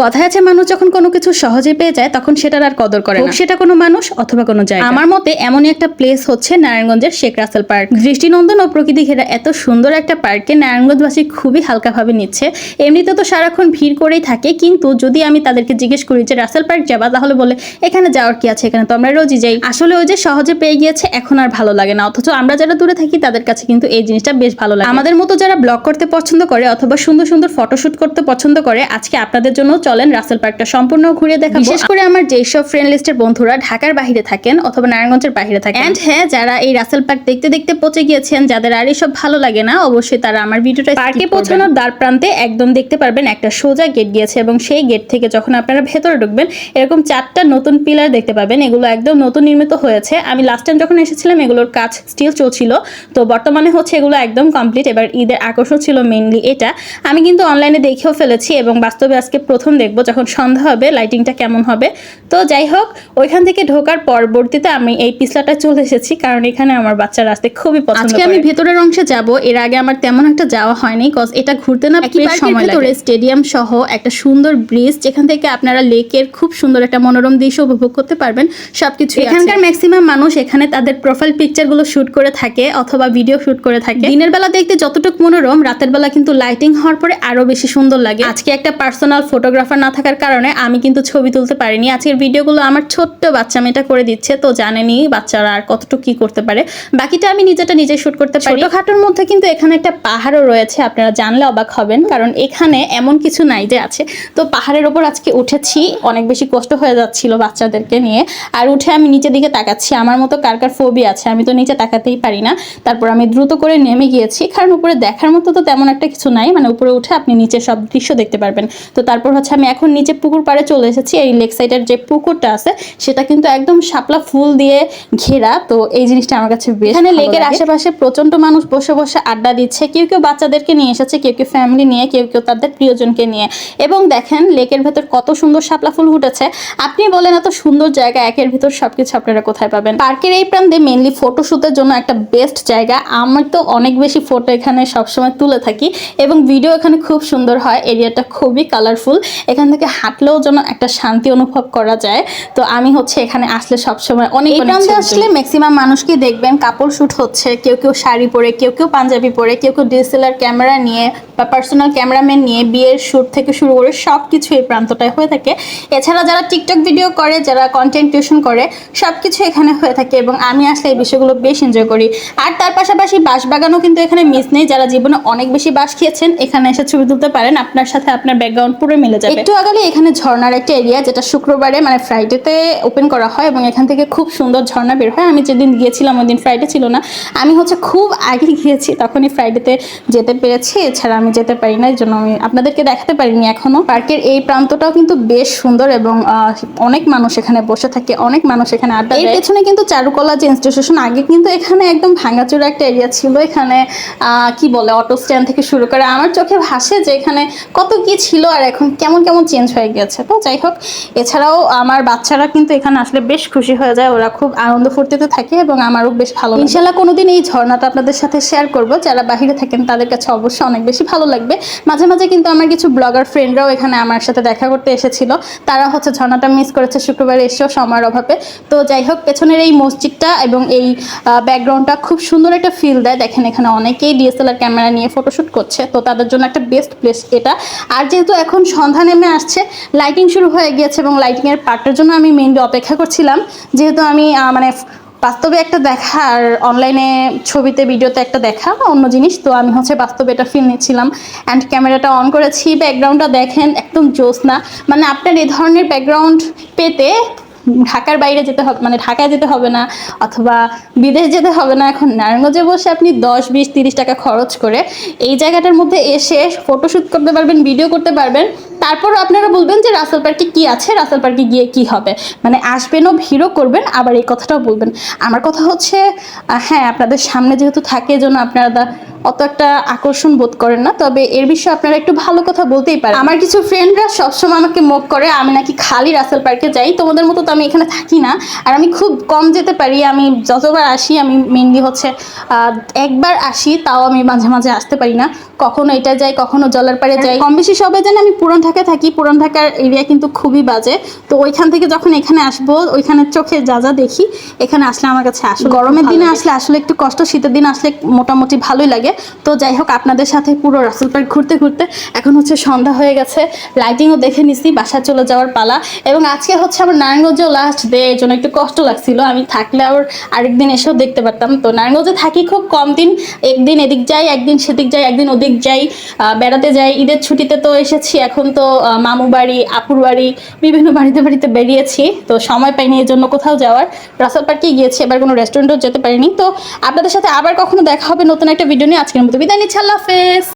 কথায় আছে মানুষ যখন কোনো কিছু সহজে পেয়ে যায় তখন সেটার আর কদর করে না, সেটা কোনো মানুষ অথবা কোনো জায়গা। আমার মতে এমনই একটা প্লেস হচ্ছে নারায়ণগঞ্জের শেখ রাসেল পার্ক। দৃষ্টিনন্দন ও প্রকৃতি ঘেরা এত সুন্দর একটা পার্কে নারায়ণগঞ্জবাসী খুবই হালকাভাবে নিচ্ছে। এমনিতে তো সারাক্ষণ ভিড় করেই থাকে, কিন্তু যদি আমি তাদেরকে জিজ্ঞেস করি যে রাসেল পার্ক যাবা, তাহলে বলে এখানে যাওয়ার কি আছে, এখানে তো আমরা রোজই যাই। আসলে ওই যে সহজে পেয়ে গিয়েছে এখন আর ভালো লাগে না, অথচ আমরা যারা দূরে থাকি তাদের কাছে কিন্তু এই জিনিসটা বেশ ভালো লাগে। আমাদের মতো যারা ব্লগ করতে পছন্দ করে অথবা সুন্দর সুন্দর ফটোশুট করতে পছন্দ করে, আজকে আপনাদের জন্য চলেন রাসেল পার্কটা সম্পূর্ণ ঘুরে দেখাবো। বিশেষ করে আমার যেসব ফ্রেন্ড লিস্টের বন্ধুরা ঢাকার বাইরে থাকেন অথবা নারায়ণগঞ্জের বাইরে থাকেন, এন্ড হ্যাঁ, যারা এই রাসেল পার্ক দেখতে দেখতে পচে গিয়েছেন, যাদের আর এসব ভালো লাগে না, অবশ্যই তারা আমার ভিডিওটা পার্কে পৌঁছানোর দ্বার প্রান্তে একদম দেখতে পারবেন একটা সোজা গেট গিয়েছে, এবং সেই গেট থেকে যখন আপনারা ভেতরে ঢুকবেন এরকম 4টা নতুন পিলার দেখতে পাবেন। এগুলো একদম নতুন নির্মিত হয়েছে। আমি লাস্ট টাইম যখন এসেছিলাম এগুলোর কাজ স্টিল চলছিল, তো বর্তমানে হচ্ছে এগুলো একদম কমপ্লিট। এবার ঈদের আকর্ষণ ছিল মেইনলি এটা। আমি কিন্তু অনলাইনে দেখেও ফেলেছি এবং বাস্তবে আজকে প্রথম দেখবো যখন সন্ধ্যা হবে লাইটিংটা কেমন হবে। তো যাই হোক, ওইখান থেকে ঢোকার পরবর্তীতে আমি এই পিছলাটা চলে এসেছি, কারণ এখানে আমার বাচ্চারা আসতে খুবই পছন্দ করে। আজকে আমি ভেতরের অংশে যাব, এর আগে আমার তেমন একটা যাওয়া হয়নি, কজ এটা ঘুরতে না বেশ সময় লাগে। স্টেডিয়াম সহ একটা সুন্দর ব্রিজ, যেখান থেকে আপনারা লেকের খুব সুন্দর একটা মনোরম দৃশ্য উপভোগ করতে পারবেন। সবকিছু এখানকার ম্যাক্সিমাম মানুষ এখানে তাদের প্রোফাইল পিকচার গুলো শুট করে থাকে অথবা ভিডিও শুট করে থাকে। দিনের বেলা দেখতে যতটুকু মনোরম, রাতের বেলা কিন্তু লাইটিং হওয়ার পরে আরো বেশি সুন্দর লাগে। আজকে একটা পার্সোনাল ফটোগ্রাফার না থাকার কারণে আমি কিন্তু ছবি তুলতে পারিনি। আজকের ভিডিওগুলো আমার ছোট্ট বাচ্চা মেয়েটা করে দিচ্ছে, তো জানেনি বাচ্চারা আর কতটুকু কি করতে পারে। বাকিটা আমি নিজে শুট করতে পারি। ছোটখাটোর মধ্যে কিন্তু এখানে একটা পাহাড়ও রয়েছে, আপনারা জানলে অবাক হবেন, কারণ এখানে এমন কিছু নাই যে আছে। তো পাহাড়ের ওপর আজকে উঠেছি, অনেক বেশি কষ্ট হয়ে যাচ্ছিল বাচ্চাদেরকে নিয়ে। আর উঠে আমি নিচের দিকে তাকাচ্ছি, আমার মতো কার কার ফোবিয়া আছে, আমি তো নিচে তাকাতেই পারি না। তারপর আমি দ্রুত করে নেমে গিয়েছি, কারণ উপরে দেখার মতো তো তেমন একটা কিছু নাই, মানে উপরে উঠে আপনি নিচে সব দৃশ্য দেখতে পারবেন। তো তারপর হচ্ছে আমি এখন নিচে পুকুর পাড়ে চলে এসেছি। এই লেক সাইডের যে পুকুরটা আছে সেটা কিন্তু একদম শাপলা ফুল দিয়ে ঘেরা, তো এই জিনিসটা আমার কাছে বেশ। এখানে লেকের আশেপাশে প্রচন্ড মানুষ বসে বসে আড্ডা দিচ্ছে, কেউ কেউ বাচ্চাদেরকে নিয়ে এসেছে, কেউ কেউ ফ্যামিলি নিয়ে, কেউ কেউ তাদের প্রিয়জনকে নিয়ে। এবং দেখেন লেকের ভেতর কত সুন্দর শাপলা ফুল ফুটেছে। আপনি বলেন এত সুন্দর জায়গা একের ভিতর সবকিছু আপনারা কোথায় পাবেন? পার্কের এই প্রান্তে মেইনলি ফটোশুটের জন্য একটা বেস্ট জায়গা। আমি তো অনেক বেশি ফটো এখানে সবসময় তুলে থাকি এবং ভিডিও এখানে খুব সুন্দর হয়। এরিয়াটা খুবই কালারফুল, এখান থেকে হাঁটলেও যেন একটা শান্তি অনুভব করা যায়। তো আমি হচ্ছে এখানে আসলে সবসময় অনেক প্রান্তে আসলে ম্যাক্সিমাম মানুষকে দেখবেন কাপড় শুট হচ্ছে, কেউ কেউ শাড়ি পরে, কেউ কেউ পাঞ্জাবি পরে, কেউ কেউ ডিএসএলআর ক্যামেরা নিয়ে বা পার্সোনাল ক্যামেরাম্যান নিয়ে বিয়ের শ্যুট থেকে শুরু করে সব কিছু এই প্রান্তটায় হয়ে থাকে। এছাড়া যারা টিকটক ভিডিও করে, যারা কন্টেন্ট ক্রিয়েশন করে, সব কিছু এখানে হয়ে থাকে এবং আমি আসলে এই বিষয়গুলো বেশ এনজয় করি। আর তার পাশাপাশি বাঁশবাগানও কিন্তু এখানে মিস নেই। যারা জীবনে অনেক বেশি বাঁশ খেয়েছেন এখানে এসে ছবি তুলতে পারেন, আপনার সাথে আপনার ব্যাকগ্রাউন্ড পুরো মিলে যাবে। একটু আগালে এখানে ঝর্ণার একটা এরিয়া, যেটা শুক্রবারে মানে ফ্রাইডেতে ওপেন করা হয় এবং এখান থেকে খুব সুন্দর ঝর্ণা বের হয়। আমি যেদিন গিয়েছিলাম ওই দিন ফ্রাইডে ছিল না, আমি হচ্ছে খুব আগে গিয়েছি, তখনই ফ্রাইডেতে যেতে পেরেছি, এছাড়া আমি যেতে পারি না, এই জন্য আমি আপনাদেরকে দেখাতে পারিনি এখনো। পার্কের এই প্রান্তটাও কিন্তু বেশ সুন্দর এবং অনেক মানুষ এখানে বসে থাকে, অনেক মানুষ এখানে আড্ডা দেয়। এর পেছনে কিন্তু চারুকলা যে ইনস্টিটিউশন, আগে কিন্তু এখানে একদম ভাঙাচোরা একটা এরিয়া ছিল। এখানে কি বলে অটো স্ট্যান্ড থেকে শুরু করে আমার চোখে ভাসে যে এখানে কত কি ছিল আর এখন কেমন কেমন চেঞ্জ হয়ে গেছে। তো যাই হোক, এছাড়াও আমার বাচ্চারা কিন্তু এখানে আসলে বেশ খুশি হয়ে যায়, ওরা খুব আনন্দ ফুর্তিতে থাকে এবং আমারও বেশ ভালো লাগে। ইনশাল্লাহ কোনোদিন এই ঝর্ণাটা আপনাদের সাথে শেয়ার করব। যারা বাহিরে থাকেন তাদের কাছে অবশ্যই অনেক বেশি ভালো লাগবে। মাঝে মাঝে কিন্তু আমার কিছু ব্লগার ফ্রেন্ডরাও এখানে আমার সাথে দেখা করতে এসেছিল, তারা হচ্ছে ঝর্ণাটা মিস করেছে শুক্রবারে এসেও সময়ের অভাবে। তো যাই হোক, পেছনের এই মসজিদটা এবং এই ব্যাকগ্রাউন্ডটা খুব সুন্দর একটা ফিল দেয়। দেখেন এখানে অনেকেই ডিএসএলআর ক্যামেরা নিয়ে ফটোশুট করছে, তো তাদের জন্য একটা বেস্ট প্লেস এটা। আর যেহেতু এখন সন্ধ্যা নেমে আসছে, লাইটিং শুরু হয়ে গিয়েছে এবং লাইটিংয়ের পার্টের জন্য আমি মেইনলি অপেক্ষা করছিলাম। যেহেতু আমি মানে বাস্তবে একটা দেখা আর অনলাইনে ছবিতে ভিডিওতে একটা দেখা অন্য জিনিস, তো আমি হচ্ছে বাস্তবে এটা ফিল নিচ্ছিলাম। অ্যান্ড ক্যামেরাটা অন করেছি, ব্যাকগ্রাউন্ডটা দেখেন একদম জোসনা। মানে আপনার এই ধরনের ব্যাকগ্রাউন্ড পেতে ঢাকার বাইরে যেতে হবে, মানে ঢাকায় যেতে হবে না অথবা বিদেশ যেতে হবে না। এখন নারায়ণগঞ্জে বসে আপনি 10, 20, 30 টাকা খরচ করে এই জায়গাটার মধ্যে এসে ফটোশ্যুট করতে পারবেন, ভিডিও করতে পারবেন। তারপরও আপনারা বলবেন যে রাসেল পার্কে কী আছে, রাসেল পার্কে গিয়ে কী হবে, মানে আসবেনও ভিড়ও করবেন, আবার এই কথাটাও বলবেন। আমার কথা হচ্ছে হ্যাঁ, আপনাদের সামনে যেহেতু থাকে জন্য আপনারা অত একটা আকর্ষণ বোধ করেন না, তবে এর বিষয়ে আপনারা একটু ভালো কথা বলতেই পারেন। আমার কিছু ফ্রেন্ডরা সবসময় আমাকে মুখ করে আমি নাকি খালি রাসেল পার্কে যাই, তোমাদের মতো তো আমি এখানে থাকি না, আর আমি খুব কম যেতে পারি। আমি যতবার আসি আমি মেনলি হচ্ছে একবার আসি, তাও আমি মাঝে মাঝে আসতে পারি না। কখনো এটা যাই, কখনো জলার পাড়ে যাই। কম বেশি সবাই জানে আমি পুরান ঢাকায় থাকি। পুরান ঢাকার এরিয়া কিন্তু খুবই বাজে। তো ওইখান থেকে যখন এখানে আসবো, ওইখানে চোখে যা যা দেখি, এখানে আসলে আমার কাছে আসলে গরমের দিনে আসলে আসলে একটু কষ্ট, শীতের দিন আসলে মোটামুটি ভালোই লাগে। তো যাই হোক, আপনাদের সাথে পুরো রাসেল পার্ক ঘুরতে ঘুরতে এখন হচ্ছে সন্ধ্যা হয়ে গেছে, লাইটিংও দেখে নিছি, বাসায় চলে যাওয়ার পালা। এবং আজকে হচ্ছে আমার নারায়ণগঞ্জেও লাস্ট ডে, এর জন্য একটু কষ্ট লাগছিল। আমি থাকলে আবার আরেকদিন এসেও দেখতে পারতাম। তো নারায়ণগঞ্জে থাকি খুব কম দিন, একদিন এদিক যাই, একদিন সেদিক যাই, একদিন ওদিক যাই, বেড়াতে যাই। ঈদের ছুটিতে তো এসেছি, এখন তো মামু বাড়ি, আপুর বাড়ি, বিভিন্ন বাড়িতে বাড়িতে বেরিয়েছি। তো সময় পাইনি এর জন্য কোথাও যাওয়ার। রাসেল পার্কে গিয়েছি, এবার কোনো রেস্টুরেন্টও যেতে পারিনি। তো আপনাদের সাথে আবার কখনো দেখা হবে নতুন একটা ভিডিও নিয়ে। আজকের মতো বিদায় নিচ্ছি, আল্লাহ হাফেজ।